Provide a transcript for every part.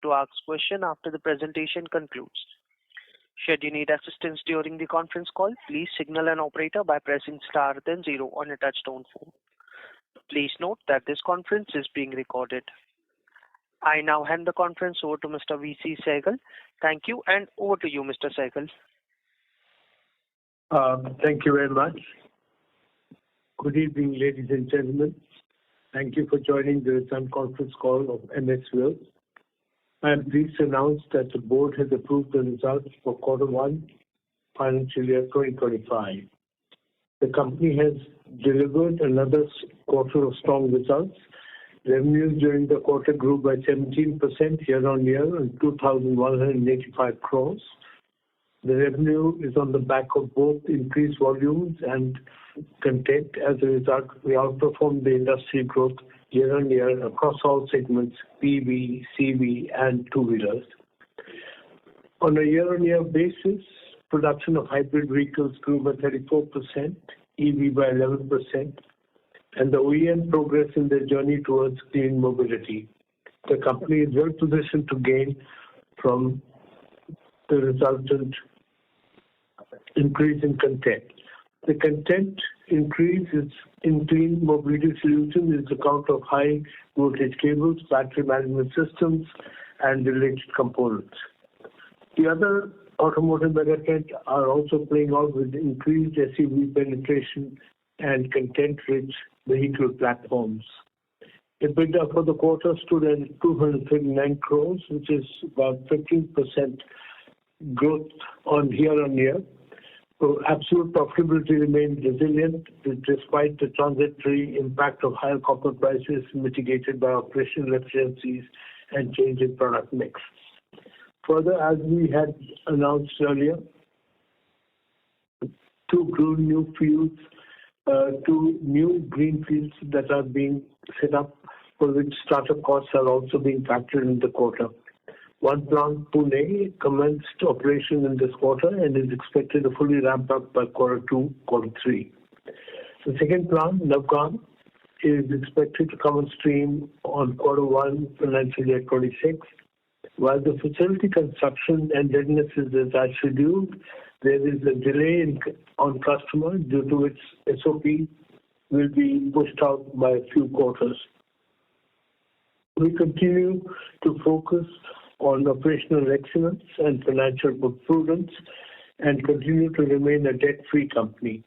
to ask questions after the presentation concludes. Should you need assistance during the conference call, please signal an operator by pressing star then zero on a touch-tone phone. Please note that this conference is being recorded. I now hand the conference over to Mr. V.C. Sehgal. Thank you, and over to you, Mr. Sehgal. Thank you very much. Good evening, ladies and gentlemen. Thank you for joining the result conference call of MS Wills. I am pleased to announce that the board has approved the results for Q1 financial year 2025. The company has delivered another quarter of strong results. Revenues during the quarter grew by 17% year-on-year and 2,185 crores. The revenue is on the back of both increased volumes and content. As a result, we outperformed the industry growth year-on-year across all segments, PV, CV, and two-wheelers. On a year-on-year basis, production of hybrid vehicles grew by 34%, EV by 11%, and the OEM progress in their journey towards clean mobility. The company is well positioned to gain from the resultant increase in content. The content increase is in clean mobility solutions is account of high voltage cables, battery management systems, and related components. The other automotive megatrends are also playing out with increased SUV penetration and content-rich vehicle platforms. EBITDA for the quarter stood at 239 crores, which is about 15% growth on year-on-year. So absolute profitability remained resilient despite the transitory impact of higher copper prices mitigated by operational efficiencies and change in product mix. Further, as we had announced earlier, two new greenfields that are being set up, for which startup costs are also being factored in the quarter. One plant, Pune, commenced operation in this quarter and is expected to fully ramp up by Q2, Q3. The second plant, Navgan, is expected to come on stream on Q1 financial year 26. While the facility construction and readiness is as scheduled, there is a delay on customer due to which SOP will be pushed out by a few quarters. We continue to focus on operational excellence and financial prudence and continue to remain a debt-free company.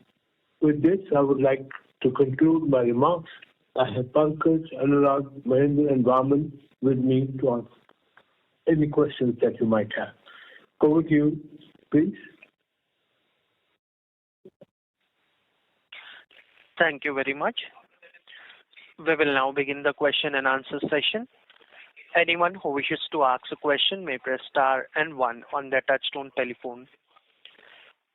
With this, I would like to conclude my remarks. I have Pankaj, Anurag, Mahendra, and Vaman with me to answer any questions that you might have. Over to you, please. Thank you very much. We will now begin the question and answer session. Anyone who wishes to ask a question may press star and one on their touchtone telephone.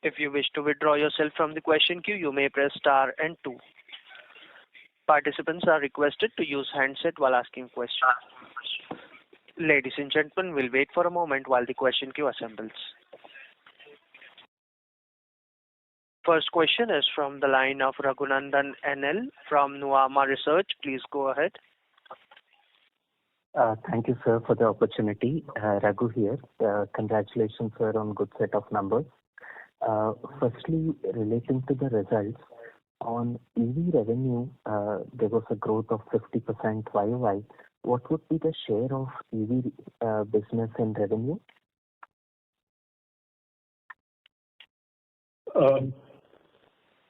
If you wish to withdraw yourself from the question queue, you may press star and two. Participants are requested to use handset while asking questions. Ladies and gentlemen, we'll wait for a moment while the question queue assembles. First question is from the line of Raghunandan NL from Nuvama Research. Please go ahead. Thank you, sir, for the opportunity. Raghu here. Congratulations, sir, on good set of numbers. Firstly, relating to the results, on EV revenue, there was a growth of 50% YOY. What would be the share of EV business and revenue?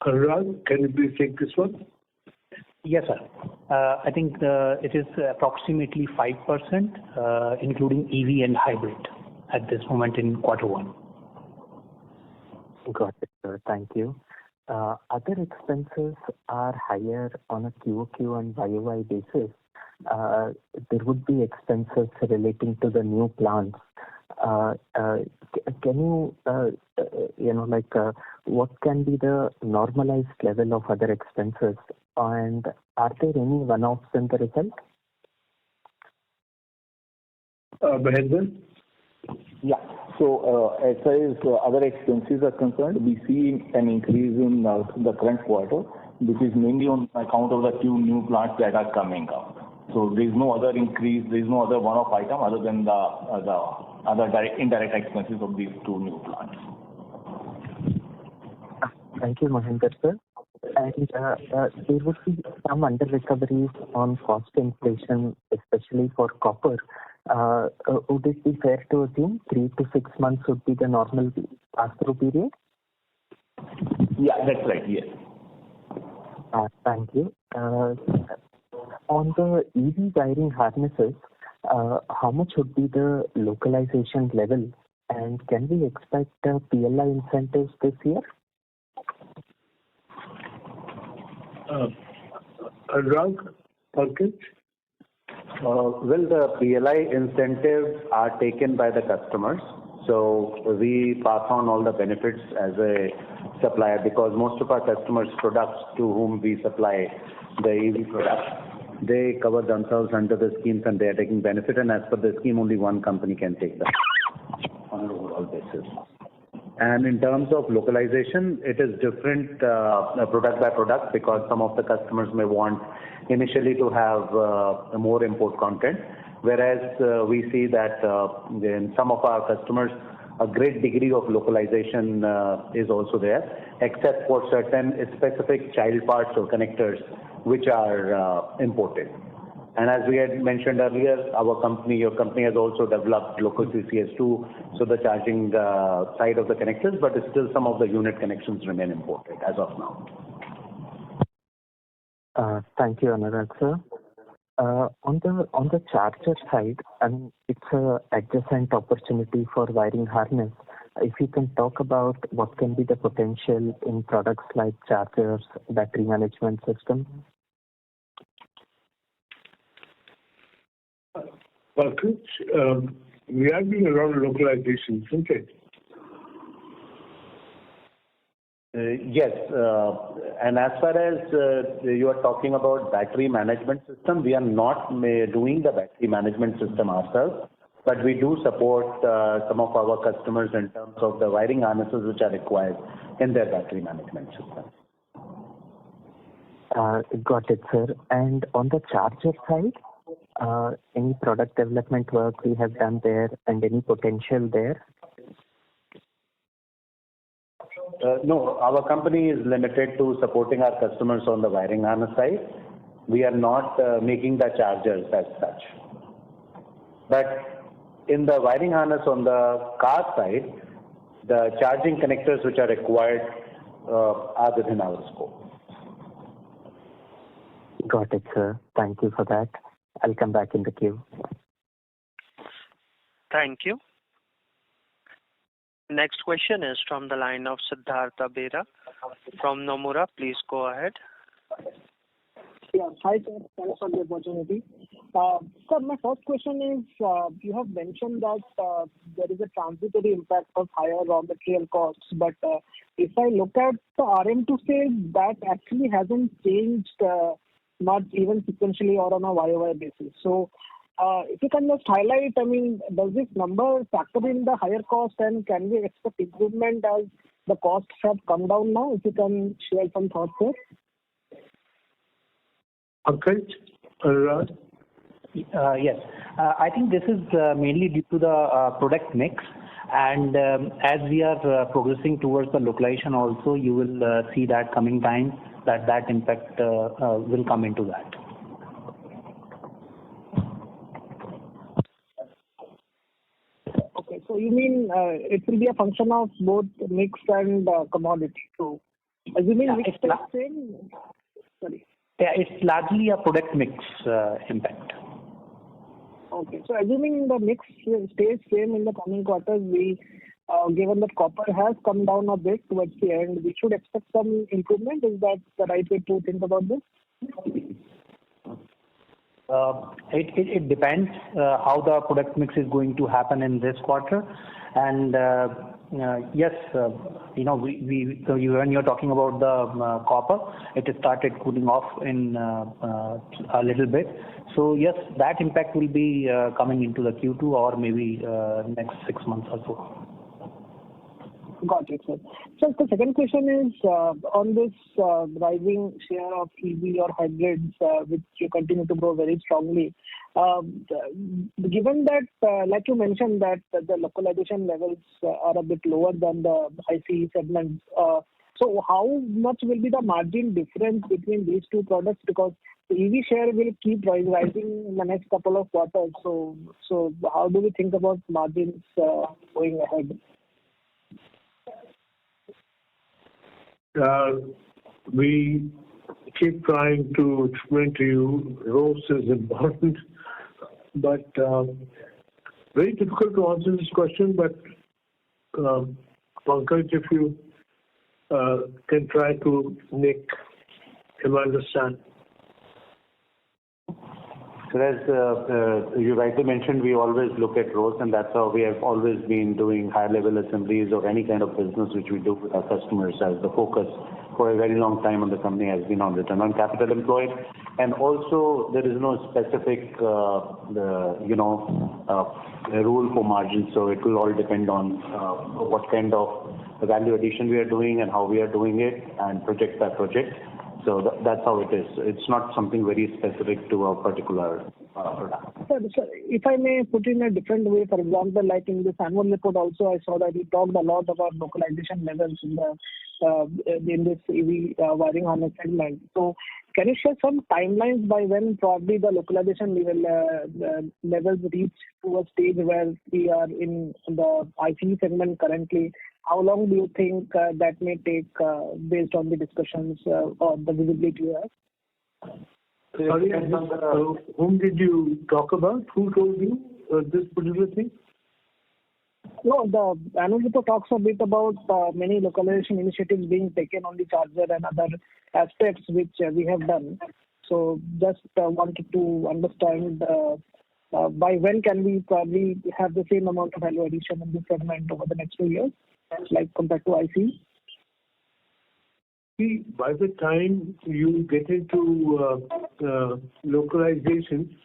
Anurag, can you please take this one? Yes, sir. I think it is approximately 5%, including EV and hybrid at this moment in Q1. Got it, sir. Thank you. Other expenses are higher on a QOQ and YOY basis. There would be expenses relating to the new plants. Can you, what can be the normalized level of other expenses, and are there any one-offs in the result? Mahendra? Yeah. So as far as other expenses are concerned, we see an increase in the current quarter, which is mainly on account of the two new plants that are coming up. So there is no other increase, there is no other one-off item other than the other indirect expenses of these two new plants. Thank you, Mahendra sir. And there would be some under-recoveries on cost inflation, especially for copper. Would it be fair to assume 3 to 6 months would be the normal pass-through period? Yeah, that's right, yes. Thank you. On the EV wiring harnesses, how much would be the localization level, and can we expect PLI incentives this year? Anurag, Pankaj? Well, the PLI incentives are taken by the customers. So we pass on all the benefits as a supplier because most of our customers' products to whom we supply the EV products, they cover themselves under the schemes and they are taking benefit. And as per the scheme, only one company can take that on an overall basis. And in terms of localization, it is different product by product because some of the customers may want initially to have more import content, whereas we see that in some of our customers, a great degree of localization is also there, except for certain specific child parts or connectors which are imported. And as we had mentioned earlier, your company has also developed local CCS2, so the charging side of the connectors, but still some of the unit connections remain imported as of now. Thank you, Anurag sir. On the charger side, I mean, it's an adjacent opportunity for wiring harness. If you can talk about what can be the potential in products like chargers, battery management system. Pankaj, we are doing around localization, isn't it? Yes, and as far as you are talking about battery management system, we are not doing the battery management system ourselves, but we do support some of our customers in terms of the wiring harnesses which are required in their battery management system. Got it, sir. And on the charger side, any product development work we have done there and any potential there? No, our company is limited to supporting our customers on the wiring harness side. We are not making the chargers as such. But in the wiring harness on the car side, the charging connectors which are required are within our scope. Got it, sir. Thank you for that. I'll come back in the queue. Thank you. Next question is from the line of Siddhartha Bera from Nomura. Please go ahead. Yeah, hi sir. Thanks for the opportunity. Sir, my first question is, you have mentioned that there is a transitory impact of higher raw material costs, but if I look at the RM to sales, that actually hasn't changed, not even sequentially or on a YOY basis. So if you can just highlight, I mean, does this number factor in the higher cost and can we expect improvement as the costs have come down now? If you can share some thoughts there. Pankaj, Anurag? Yes, I think this is mainly due to the product mix, and as we are progressing towards the localization also, you will see that coming time that impact will come into that. Okay, so you mean it will be a function of both mix and commodity. So assuming mix stays same, sorry. Yeah, it's largely a product mix impact. Okay, so assuming the mix stays same in the coming quarters, we given that copper has come down a bit towards the end, we should expect some improvement. Is that the right way to think about this? It depends how the product mix is going to happen in this quarter, and yes, you know, when you're talking about the copper, it started cooling off in a little bit. So yes, that impact will be coming into the Q2 or maybe next 6 months or so. Got it, sir. So the second question is on this rising share of EV or hybrids, which you continue to grow very strongly. Given that, like you mentioned, that the localization levels are a bit lower than the ICE segments, so how much will be the margin difference between these two products? Because the EV share will keep rising in the next couple of quarters. So how do we think about margins going ahead? We keep trying to explain to you ROS is important, but very difficult to answer this question. But Pankaj, if you can try to make him understand. So as you rightly mentioned, we always look at ROS, and that's how we have always been doing high-level assemblies or any kind of business which we do with our customers, as the focus for a very long time on the company has been on return on capital employed. And also, there is no specific, rule for margins, so it will all depend on what kind of value addition we are doing and how we are doing it, and project by project. So that's how it is. It's not something very specific to a particular product. Sir, if I may put in a different way, for example, like in this annual report also, I saw that you talked a lot about localization levels in this EV wiring harness segment. So can you share some timelines by when probably the localization levels reach to a stage where we are in the ICE segment currently? How long do you think that may take based on the discussions or the visibility you have? Sorry, whom did you talk about? Who told you this particular thing? No, the annual report talks a bit about many localization initiatives being taken on the charger and other aspects which we have done. So just wanted to understand by when can we probably have the same amount of value addition in this segment over the next 2 years, like compared to ICE? See, by the time you get into localization,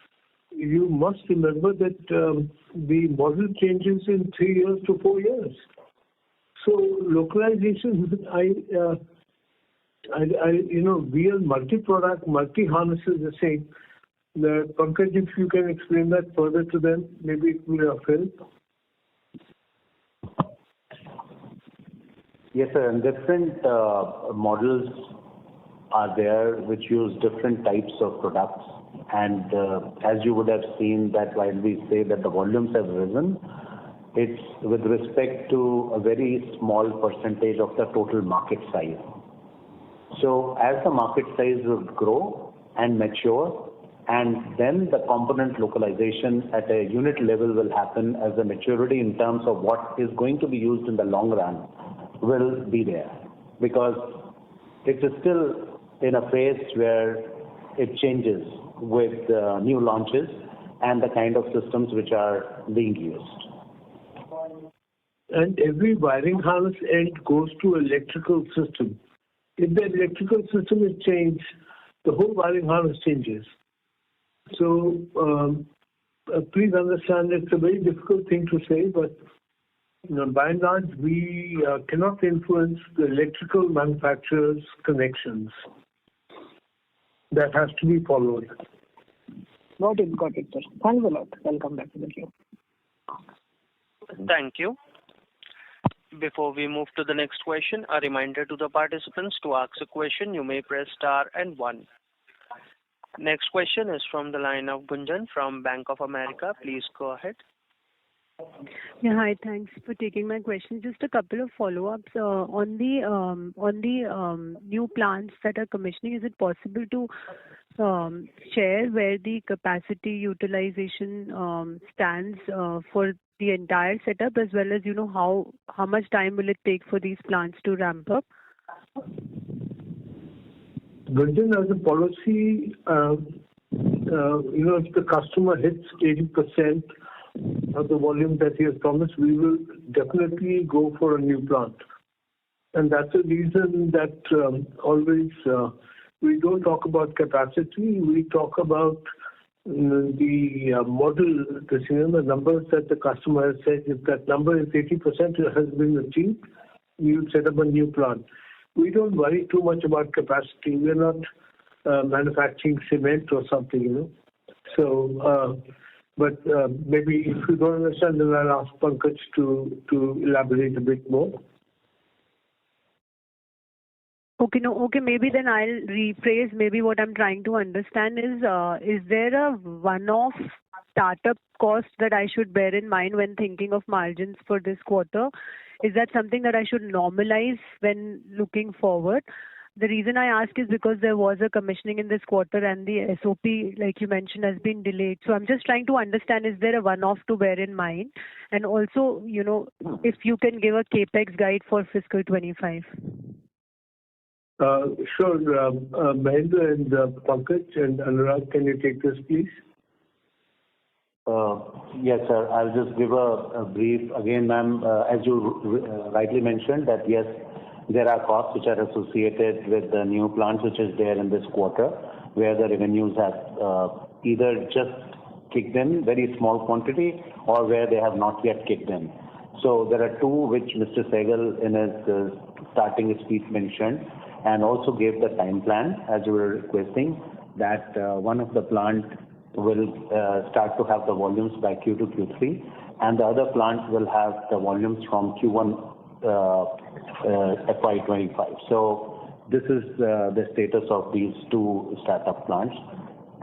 you must remember that the model changes in 3 years to 4 years. So localization, we are multi-product, multi-harnesses the same. Pankaj, if you can explain that further to them, maybe it will help. Yes, sir. And different models are there which use different types of products. And as you would have seen that while we say that the volumes have risen, it's with respect to a very small percentage of the total market size. So as the market size will grow and mature, and then the component localization at a unit level will happen as the maturity in terms of what is going to be used in the long run will be there, because it is still in a phase where it changes with new launches and the kind of systems which are being used. And every wiring harness end goes to electrical system. If the electrical system is changed, the whole wiring harness changes. So please understand it's a very difficult thing to say, but by and large, we cannot influence the electrical manufacturer's connections. That has to be followed. Got it, sir. Thanks a lot. I'll come back to the queue. Thank you. Before we move to the next question, a reminder to the participants to ask a question. You may press star and 1. Next question is from the line of Gunjan from Bank of America. Please go ahead. Yeah, hi. Thanks for taking my question. Just a couple of follow-ups on the new plants that are commissioning. Is it possible to share where the capacity utilization stands for the entire setup, as well as how much time will it take for these plants to ramp up? Gunjan, as a policy, if the customer hits 80% of the volume that he has promised, we will definitely go for a new plant. And that's the reason that always we don't talk about capacity. We talk about the model, the numbers that the customer has said. If that number is 80% has been achieved, you set up a new plant. We don't worry too much about capacity. We're not manufacturing cement or something. So, but maybe if you don't understand, then I'll ask Pankaj to elaborate a bit more. Okay, no, okay, maybe then I'll rephrase. Maybe what I'm trying to understand is there a one-off startup cost that I should bear in mind when thinking of margins for this quarter? Is that something that I should normalize when looking forward? The reason I ask is because there was a commissioning in this quarter and the SOP, like you mentioned, has been delayed. So I'm just trying to understand, is there a one-off to bear in mind? And also, if you can give a CapEx guide for fiscal 25. Sure. Mahendra and Pankaj and Anurag, can you take this, please? Yes, sir. I'll just give a brief. Again, ma'am, as you rightly mentioned, that yes, there are costs which are associated with the new plants which is there in this quarter, where the revenues have either just kicked in, very small quantity, or where they have not yet kicked in. So there are two which Mr. Sehgal in his starting speech mentioned, and also gave the time plan, as you were requesting, that one of the plant will start to have the volumes by Q2, Q3, and the other plant will have the volumes from Q1FY25. So this is the status of these two startup plants.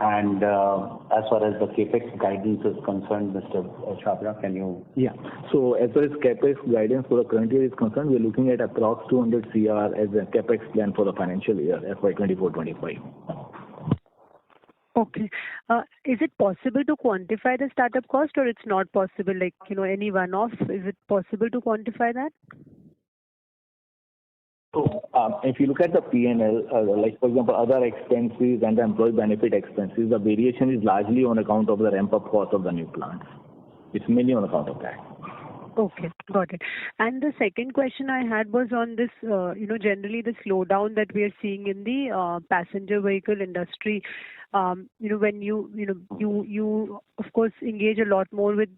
And as far as the CapEx guidance is concerned, Mr. Chhabra, can you? Yeah. So as far as CapEx guidance for the current year is concerned, we're looking at approx 200 CR as a CapEx plan for the financial year FY24-25. Okay. Is it possible to quantify the startup cost, or it's not possible? Like, any one-off, is it possible to quantify that? So if you look at the P&L, like for example, other expenses and the employee benefit expenses, the variation is largely on account of the ramp-up cost of the new plants. It's mainly on account of that. Okay, got it. And the second question I had was on this, generally the slowdown that we are seeing in the passenger vehicle industry. When you of course engage a lot more with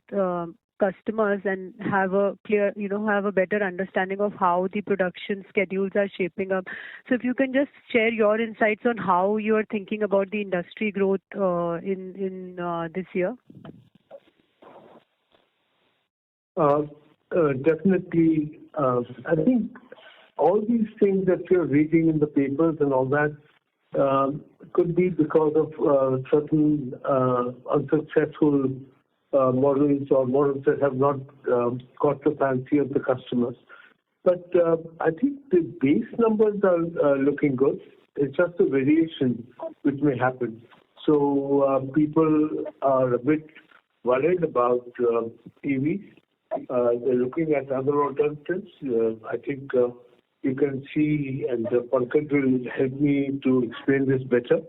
customers and have a clear, have a better understanding of how the production schedules are shaping up. So if you can just share your insights on how you are thinking about the industry growth in this year. Definitely. I think all these things that you're reading in the papers and all that could be because of certain unsuccessful models or models that have not caught the fancy of the customers. But I think the base numbers are looking good. It's just a variation which may happen. So people are a bit worried about EVs. They're looking at other alternatives. I think you can see, and Pankaj will help me to explain this better,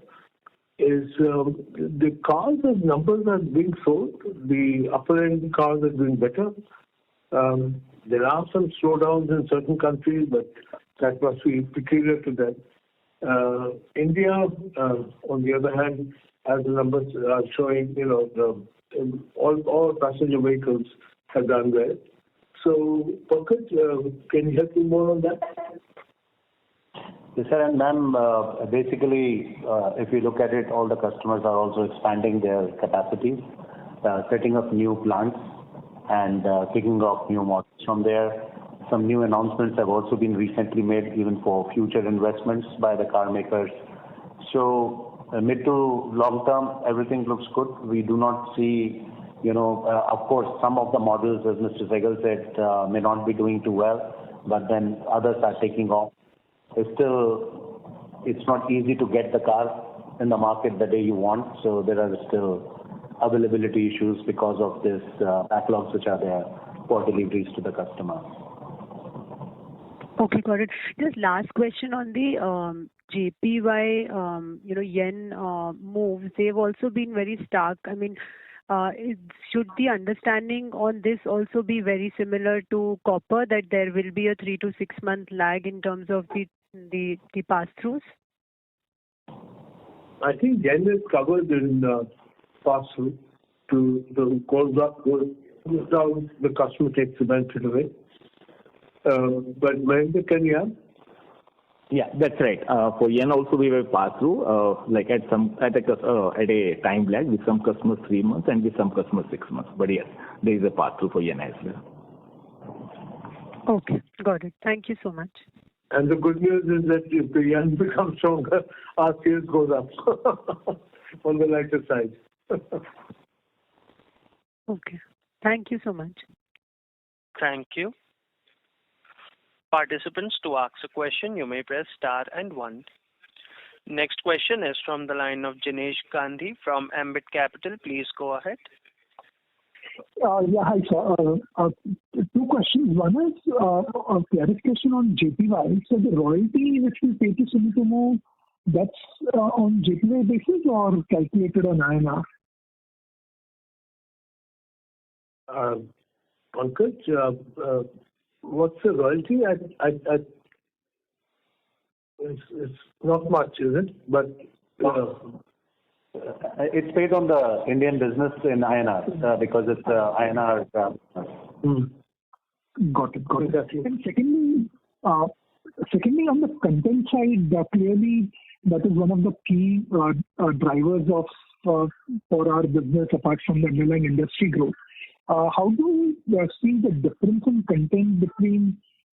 is the cars as numbers are being sold. The upper end cars are doing better. There are some slowdowns in certain countries, but that must be peculiar to them. India, on the other hand, as the numbers are showing, all passenger vehicles have done well. So, Pankaj, can you help me more on that? Yes, sir. And ma'am, basically, if you look at it, all the customers are also expanding their capacities, setting up new plants and kicking off new models from there. Some new announcements have also been recently made even for future investments by the car makers. So mid to long term, everything looks good. We do not see, of course, some of the models, as Mr. Sehgal said, may not be doing too well, but then others are taking off. It's not easy to get the car in the market the day you want, so there are still availability issues because of this backlogs which are there for deliveries to the customer. Okay, got it. Just last question on the JPY, yen moves. They've also been very stark. I mean, should the understanding on this also be very similar to copper, that there will be a 3 to 6 month lag in terms of the pass-throughs? I think yen is covered in pass-through. To the goes up, goes down, the customer takes the benefit away. But Mahendra, can you add? Yeah, that's right. For yen also we will pass through, like at a time lag, with some customers 3 months and with some customers 6 months. But yes, there is a pass through for yen as well. Okay, got it. Thank you so much. And the good news is that if the yen becomes stronger, our sales goes up on the lighter side. Okay, thank you so much. Thank you. Participants, to ask a question, you may press star and 1. Next question is from the line of Jinesh Gandhi from Ambit Capital. Please go ahead. Yeah, hi, sir. 2 questions. One is a clarification on JPY. So the royalty which we pay to Sumitomo, that's on JPY basis or calculated on INR? Pankaj, what's the royalty? It's not much, is it? But it's paid on the Indian business in INR because it's INR. Got it. And secondly, on the content side, clearly that is one of the key drivers of for our business apart from the underlying industry growth. How do you see the difference in content between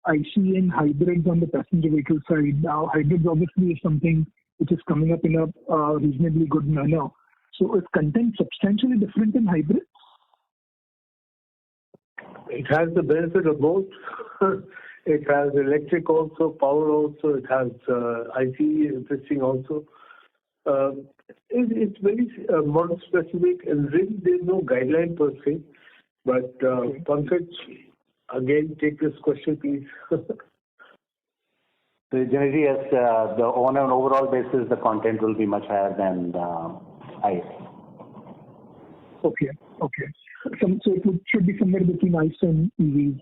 IC and hybrids on the passenger vehicle side? Now, hybrids obviously is something which is coming up in a reasonably good manner. So is content substantially different in hybrids? It has the benefit of both. It has electric also, power also. It has IC testing also. It's very model specific, and really there's no guideline per se. But Pankaj, again, take this question, please. So generally, yes, on an overall basis, the content will be much higher than ICE. Okay. So it should be somewhere between ICE and EVs.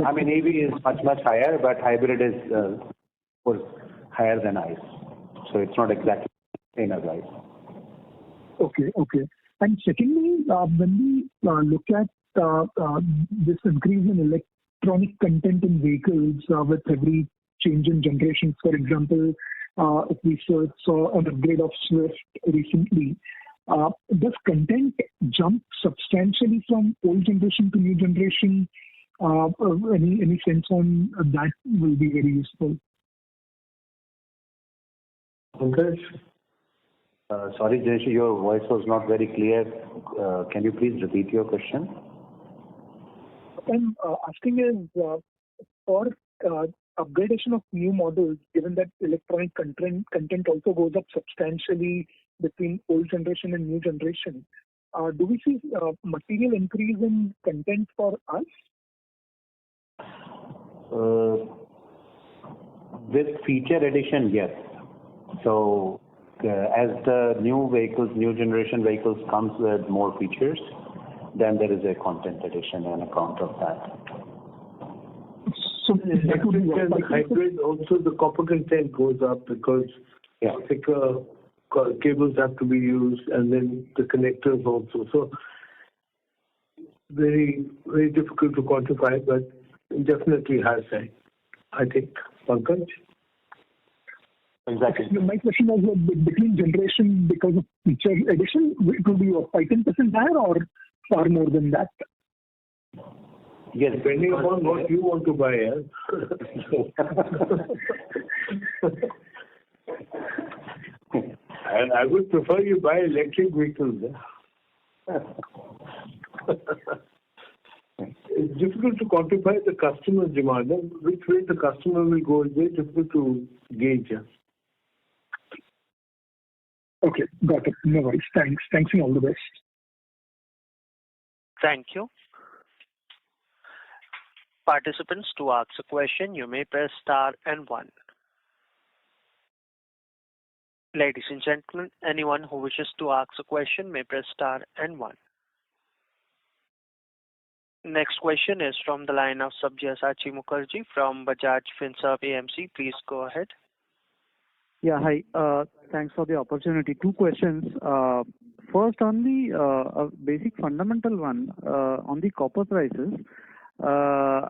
I mean, EV is much higher, but hybrid is of course higher than ICE. So it's not exactly the same as ICE. Okay. And secondly, when we look at this increase in electronic content in vehicles with every change in generations, for example, if we saw an upgrade of Swift recently, does content jump substantially from old generation to new generation? Any sense on that will be very useful. Pankaj? Sorry, Jayesh, your voice was not very clear. Can you please repeat your question? I'm asking is for upgradation of new models, given that electronic content also goes up substantially between old generation and new generation, do we see material increase in content for us? With feature addition, yes. So as the new generation vehicles comes with more features, then there is a content addition on account of that. So the hybrid also, the copper content goes up because thicker cables have to be used, and then the connectors also. So very, very difficult to quantify, but definitely has, I think. Pankaj? Exactly. My question was between generation, because of feature addition, it will be 5-10% higher or far more than that? Yes, depending upon what you want to buy. And I would prefer you buy electric vehicles. It's difficult to quantify the customer's demand. Which way the customer will go is very difficult to gauge. Okay, got it. No worries. Thanks and all the best. Thank you. Participants, to ask a question, you may press star and 1. Ladies and gentlemen, anyone who wishes to ask a question may press star and 1. Next question is from the line of Sabyasachi Mukherjee from Bajaj Finserv AMC. Please go ahead. Yeah, hi. Thanks for the opportunity. 2 questions. First, on the basic fundamental one, on the copper prices.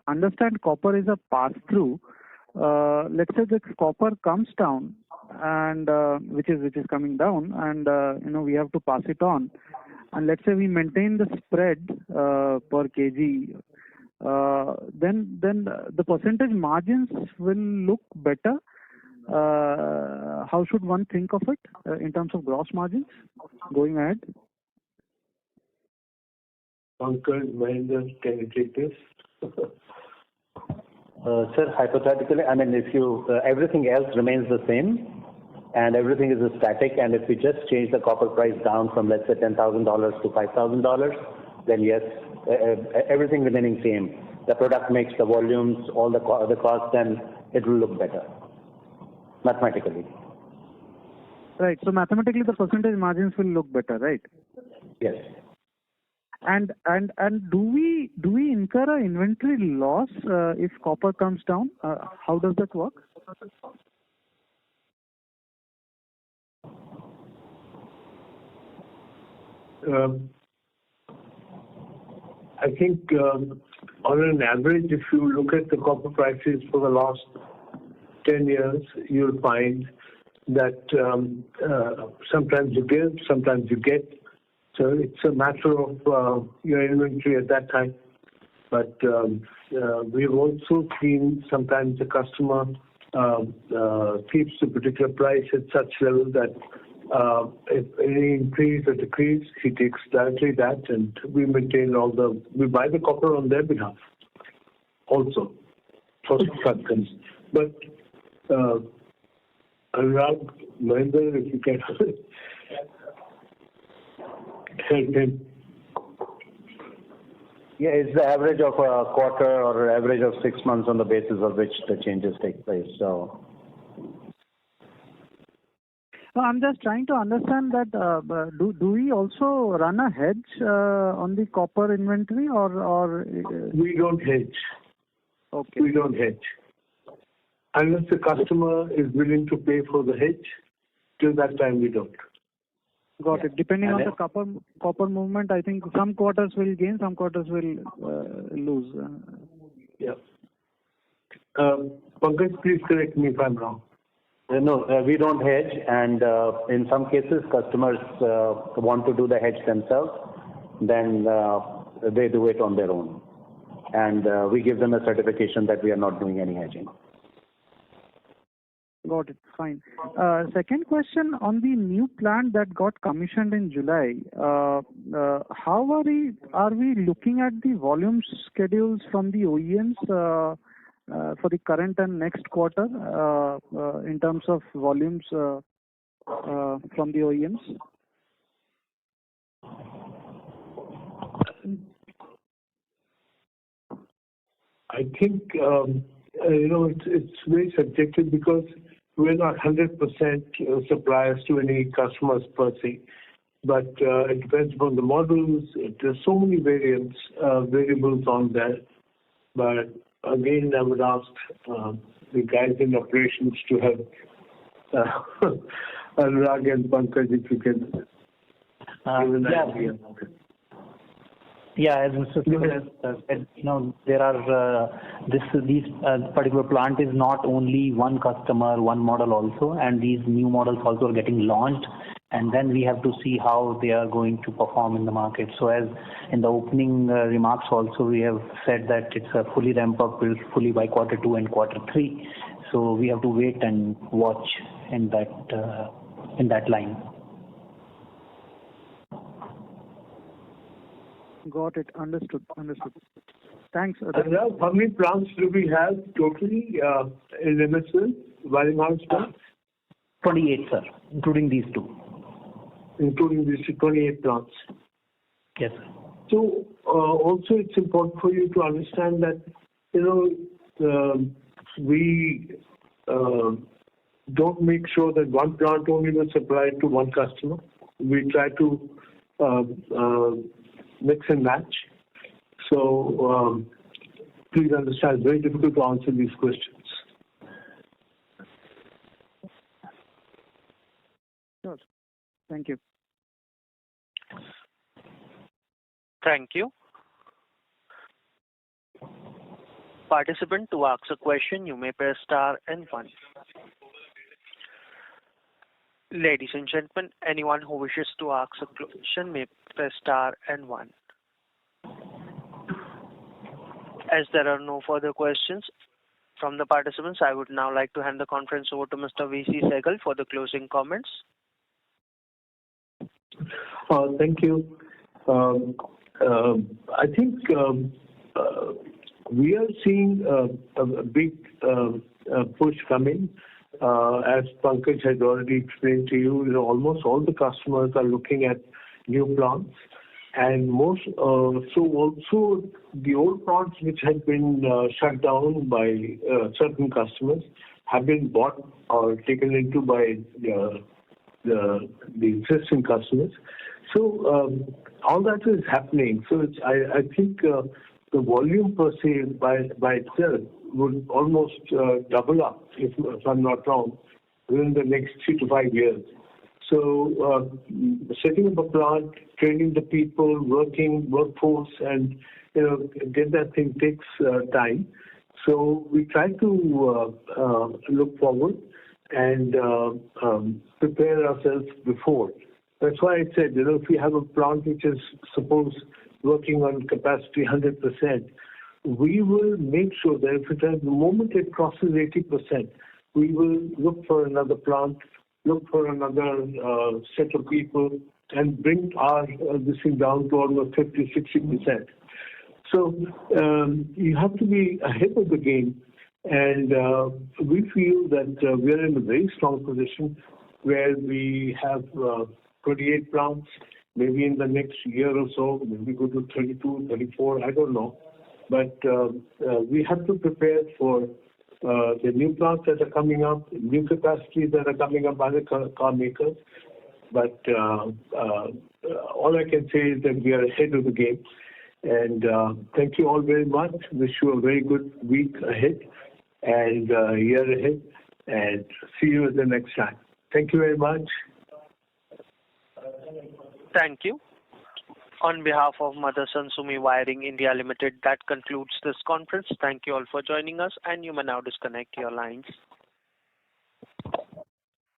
understand copper is a pass-through. Let's say that copper comes down, and which is coming down, and we have to pass it on. And let's say we maintain the spread per kg, then the percentage margins will look better. How should one think of it in terms of gross margins going ahead? Pankaj, Mahendra, can you take this? Sir, hypothetically, I mean, if you everything else remains the same and everything is static, and if we just change the copper price down from, let's say, $10,000 to $5,000, then yes, everything remaining same, the product mix, the volumes, all the costs, then it will look better mathematically. Right. So mathematically, the percentage margins will look better, right? Yes. And do we incur an inventory loss if copper comes down? How does that work? I think on an average, if you look at the copper prices for the last 10 years, you'll find that sometimes you give, sometimes you get. So it's a matter of your inventory at that time. But we've also seen sometimes the customer keeps the particular price at such level that if any increase or decrease, he takes directly that, and we maintain we buy the copper on their behalf also for some customers. But Anurag, Mahendra, if you can help him. Yeah, it's the average of a quarter or average of 6 months on the basis of which the changes take place. So. No, I'm just trying to understand that do we also run a hedge on the copper inventory or We don't hedge. Okay. We don't hedge. Unless the customer is willing to pay for the hedge, till that time we don't. Got it. Depending on the copper movement, I think some quarters will gain, some quarters will lose. Yeah. Pankaj, please correct me if I'm wrong. No, we don't hedge, and in some cases, customers want to do the hedge themselves. Then they do it on their own, and we give them a certification that we are not doing any hedging. Got it. Fine. Second question on the new plant that got commissioned in July. How are we looking at the volume schedules from the OEMs for the current and next quarter in terms of volumes from the OEMs? I think it's very subjective because we're not 100% suppliers to any customers per se, but it depends upon the models. There's so many variables on there. But again, I would ask the guys in operations to have Anurag and Pankaj, if you can give an idea. Yeah, as Mr. Sumi said, there are these particular plant is not only one customer, one model also, and these new models also are getting launched, and then we have to see how they are going to perform in the market. So as in the opening remarks also, we have said that it's a fully ramp up fully by Q2 and Q3. So we have to wait and watch in that line. Got it. Understood. Thanks. Anurag, how many plants do we have totally in MSL, wiring harness plants? 28, sir, including these two. Including these 28 plants. Yes, sir. So also it's important for you to understand that we don't make sure that one plant only will supply to one customer. We try to mix and match. So please understand, it's very difficult to answer these questions. Sure. Thank you. Thank you. Participant, to ask a question, you may press star and one. Ladies and gentlemen, anyone who wishes to ask a question may press star and one. As there are no further questions from the participants, I would now like to hand the conference over to Mr. V.C. Sehgal for the closing comments. Thank you. I think we are seeing a big push coming. As Pankaj had already explained to you, almost all the customers are looking at new plants, and so also the old plants which had been shut down by certain customers have been bought or taken into by the existing customers. So all that is happening. So I think the volume per se by itself would almost double up, if I'm not wrong, within the next 3 to 5 years. So setting up a plant, training the people, workforce, and get that thing takes time. So we try to look forward and prepare ourselves before. That's why I said, if we have a plant which is suppose working on capacity 100%, we will make sure that if it has, the moment it crosses 80%, we will look for another plant, look for another set of people, and bring our this thing down to almost 50-60%. So you have to be ahead of the game, and we feel that we are in a very strong position where we have 28 plants. Maybe in the next year or so, maybe go to 32, 34, I don't know. But we have to prepare for the new plants that are coming up, new capacities that are coming up by the car makers. But all I can say is that we are ahead of the game. And thank you all very much. Wish you a very good week ahead and year ahead. And see you at the next time. Thank you very much. Thank you. On behalf of Motherson Sumi Wiring India Limited, that concludes this conference. Thank you all for joining us, and you may now disconnect your lines.